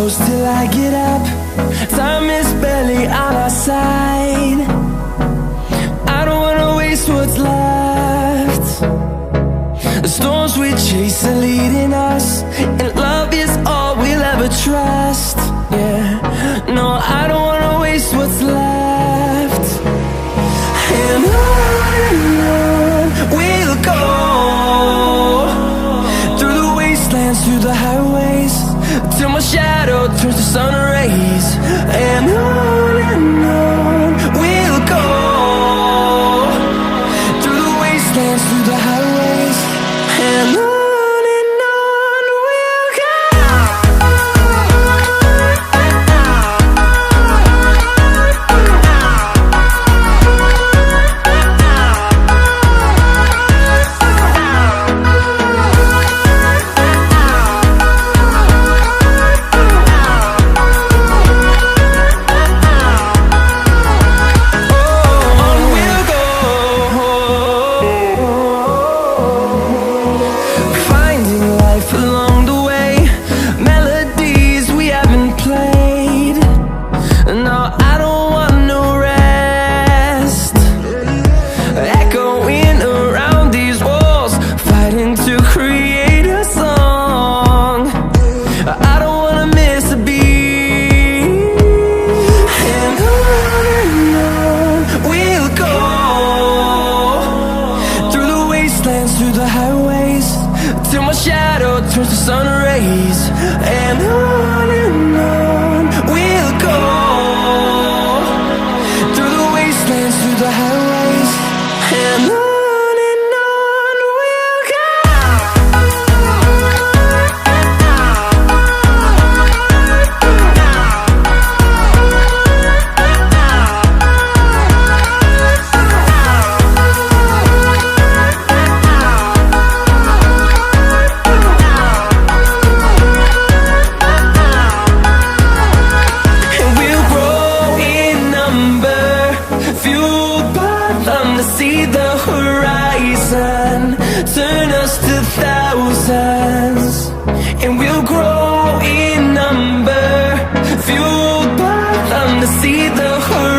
close till I get up. Time is barely on our side. I don't wanna waste what's left. The storms we chase are leading us, and love is all we'll ever trust. Yeah, no, I don't wanna waste what's left. And on we'll go, through the wastelands, through the highways, till my shadow turns to sun rays. And on we'll go, through the wastelands, through the highways, and on we'll go. Through the highways, till my shadow turns to sun rays. And on we'll go, through the wastelands, through the highways, and on we'll go. See the horizon, turn us to thousands, and we'll grow in number, fueled by them to see the horizon.